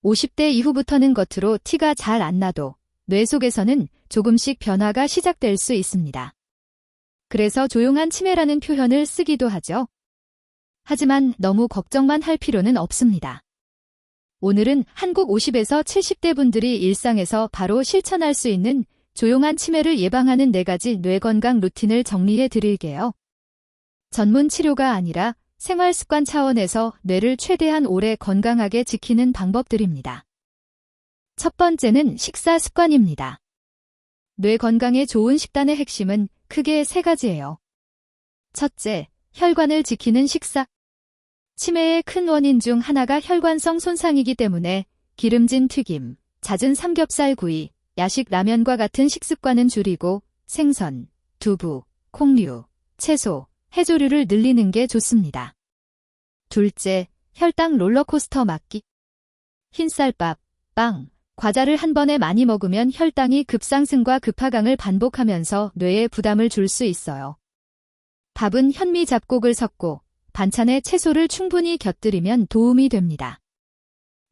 50대 이후부터는 겉으로 티가 잘 안 나도 뇌 속에서는 조금씩 변화가 시작될 수 있습니다. 그래서 조용한 치매라는 표현을 쓰기도 하죠. 하지만 너무 걱정만 할 필요는 없습니다. 오늘은 한국 50에서 70대 분들이 일상에서 바로 실천할 수 있는 조용한 치매를 예방하는 4가지 뇌건강 루틴을 정리해 드릴게요. 전문 치료가 아니라 생활 습관 차원에서 뇌를 최대한 오래 건강하게 지키는 방법들입니다. 첫 번째는 식사 습관입니다. 뇌 건강에 좋은 식단의 핵심은 크게 3가지예요. 첫째, 혈관을 지키는 식사. 치매의 큰 원인 중 하나가 혈관성 손상이기 때문에 기름진 튀김, 잦은 삼겹살 구이, 야식 라면과 같은 식습관은 줄이고 생선, 두부, 콩류, 채소, 해조류를 늘리는 게 좋습니다. 둘째, 혈당 롤러코스터 막기. 흰쌀밥, 빵, 과자를 한 번에 많이 먹으면 혈당이 급상승과 급하강을 반복하면서 뇌에 부담을 줄 수 있어요. 밥은 현미 잡곡을 섞고 반찬에 채소를 충분히 곁들이면 도움이 됩니다.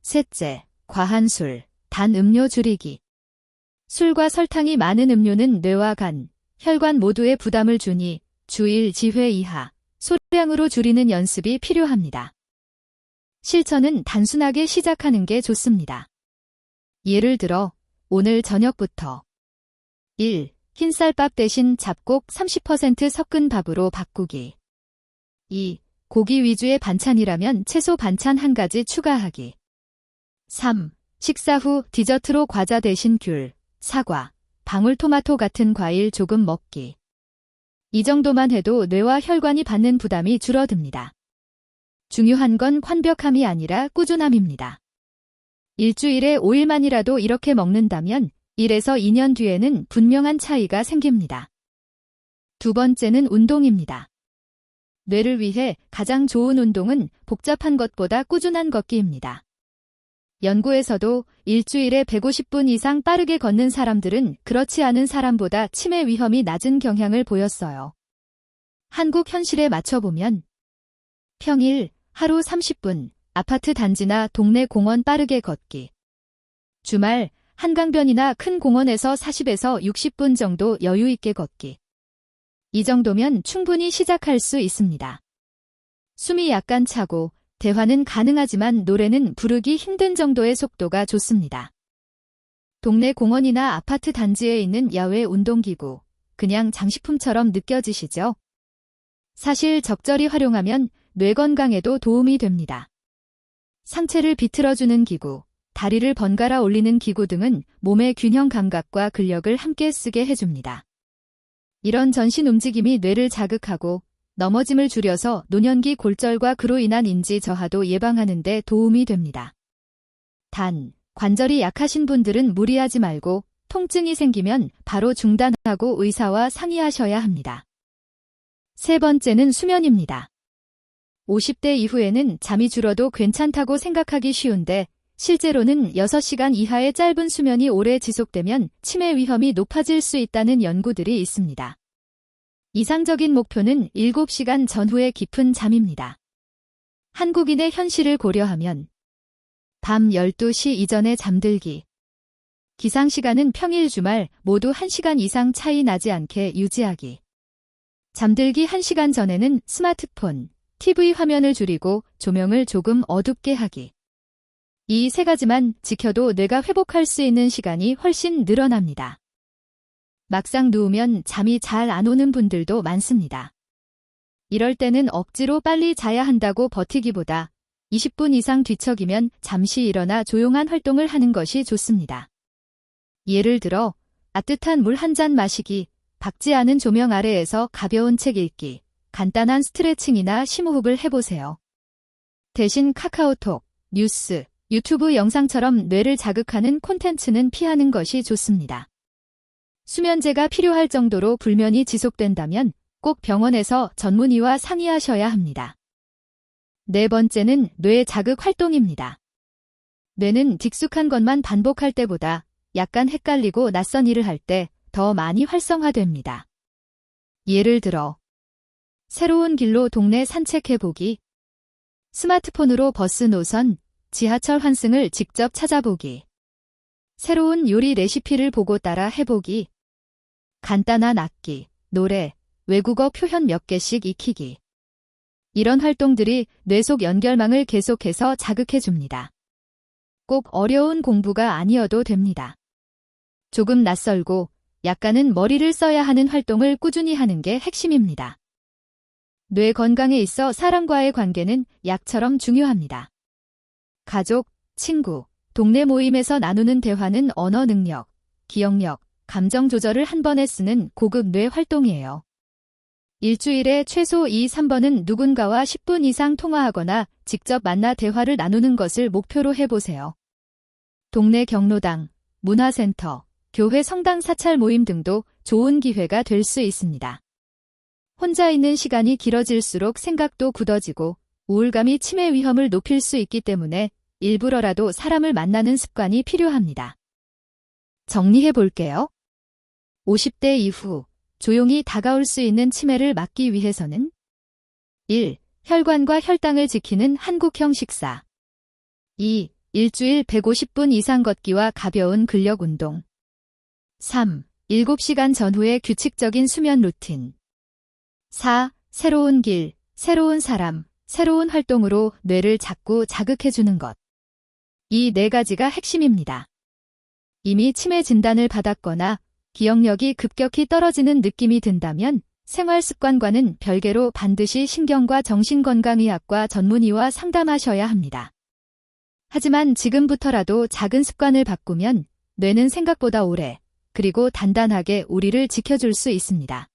셋째, 과한 술, 단 음료 줄이기. 술과 설탕이 많은 음료는 뇌와 간, 혈관 모두에 부담을 주니 주 1지회 이하, 소량으로 줄이는 연습이 필요합니다. 실천은 단순하게 시작하는 게 좋습니다. 예를 들어, 오늘 저녁부터 1. 흰쌀밥 대신 잡곡 30% 섞은 밥으로 바꾸기. 2. 고기 위주의 반찬이라면 채소 반찬 1가지 추가하기. 3. 식사 후 디저트로 과자 대신 귤, 사과, 방울토마토 같은 과일 조금 먹기. 이 정도만 해도 뇌와 혈관이 받는 부담이 줄어듭니다. 중요한 건 완벽함이 아니라 꾸준함입니다. 일주일에 5일만이라도 이렇게 먹는다면 1에서 2년 뒤에는 분명한 차이가 생깁니다. 두 번째는 운동입니다. 뇌를 위해 가장 좋은 운동은 복잡한 것보다 꾸준한 걷기입니다. 연구에서도 일주일에 150분 이상 빠르게 걷는 사람들은 그렇지 않은 사람보다 치매 위험이 낮은 경향을 보였어요. 한국 현실에 맞춰보면 평일 하루 30분, 아파트 단지나 동네 공원 빠르게 걷기. 주말 한강변이나 큰 공원에서 40에서 60분 정도 여유 있게 걷기. 이 정도면 충분히 시작할 수 있습니다. 숨이 약간 차고 대화는 가능하지만 노래는 부르기 힘든 정도의 속도가 좋습니다. 동네 공원이나 아파트 단지에 있는 야외 운동기구, 그냥 장식품처럼 느껴지시죠? 사실 적절히 활용하면 뇌 건강에도 도움이 됩니다. 상체를 비틀어주는 기구, 다리를 번갈아 올리는 기구 등은 몸의 균형 감각과 근력을 함께 쓰게 해줍니다. 이런 전신 움직임이 뇌를 자극하고 넘어짐을 줄여서 노년기 골절과 그로 인한 인지 저하도 예방하는 데 도움이 됩니다. 단, 관절이 약하신 분들은 무리하지 말고 통증이 생기면 바로 중단하고 의사와 상의하셔야 합니다. 세 번째는 수면입니다. 50대 이후에는 잠이 줄어도 괜찮다고 생각하기 쉬운데 실제로는 6시간 이하의 짧은 수면이 오래 지속되면 치매 위험이 높아질 수 있다는 연구들이 있습니다. 이상적인 목표는 7시간 전후의 깊은 잠입니다. 한국인의 현실을 고려하면 밤 12시 이전에 잠들기. 기상시간은 평일 주말 모두 1시간 이상 차이 나지 않게 유지하기. 잠들기 1시간 전에는 스마트폰, TV 화면을 줄이고 조명을 조금 어둡게 하기. 이 3가지만 지켜도 뇌가 회복할 수 있는 시간이 훨씬 늘어납니다. 막상 누우면 잠이 잘 안 오는 분들도 많습니다. 이럴 때는 억지로 빨리 자야 한다고 버티기보다 20분 이상 뒤척이면 잠시 일어나 조용한 활동을 하는 것이 좋습니다. 예를 들어 따뜻한 물 한 잔 마시기, 밝지 않은 조명 아래에서 가벼운 책 읽기, 간단한 스트레칭이나 심호흡을 해보세요. 대신 카카오톡, 뉴스, 유튜브 영상처럼 뇌를 자극하는 콘텐츠는 피하는 것이 좋습니다. 수면제가 필요할 정도로 불면이 지속된다면 꼭 병원에서 전문의와 상의하셔야 합니다. 네 번째는 뇌 자극 활동입니다. 뇌는 익숙한 것만 반복할 때보다 약간 헷갈리고 낯선 일을 할 때 더 많이 활성화됩니다. 예를 들어 새로운 길로 동네 산책해보기, 스마트폰으로 버스 노선, 지하철 환승을 직접 찾아보기. 새로운 요리 레시피를 보고 따라 해보기. 간단한 악기, 노래, 외국어 표현 몇 개씩 익히기. 이런 활동들이 뇌 속 연결망을 계속해서 자극해줍니다. 꼭 어려운 공부가 아니어도 됩니다. 조금 낯설고 약간은 머리를 써야 하는 활동을 꾸준히 하는 게 핵심입니다. 뇌 건강에 있어 사람과의 관계는 약처럼 중요합니다. 가족, 친구, 동네 모임에서 나누는 대화는 언어 능력, 기억력, 감정 조절을 한 번에 쓰는 고급 뇌 활동이에요. 일주일에 최소 2~3번은 누군가와 10분 이상 통화하거나 직접 만나 대화를 나누는 것을 목표로 해보세요. 동네 경로당, 문화센터, 교회 성당 사찰 모임 등도 좋은 기회가 될 수 있습니다. 혼자 있는 시간이 길어질수록 생각도 굳어지고 우울감이 치매 위험을 높일 수 있기 때문에 일부러라도 사람을 만나는 습관이 필요합니다. 정리해 볼게요. 50대 이후 조용히 다가올 수 있는 치매를 막기 위해서는 1. 혈관과 혈당을 지키는 한국형 식사. 2. 일주일 150분 이상 걷기와 가벼운 근력 운동. 3. 7시간 전후의 규칙적인 수면 루틴. 4. 새로운 길, 새로운 사람, 새로운 활동으로 뇌를 자꾸 자극해주는 것. 이 4가지가 핵심입니다. 이미 치매 진단을 받았거나 기억력이 급격히 떨어지는 느낌이 든다면 생활 습관과는 별개로 반드시 신경과 정신건강의학과 전문의와 상담하셔야 합니다. 하지만 지금부터라도 작은 습관을 바꾸면 뇌는 생각보다 오래, 그리고 단단하게 우리를 지켜줄 수 있습니다.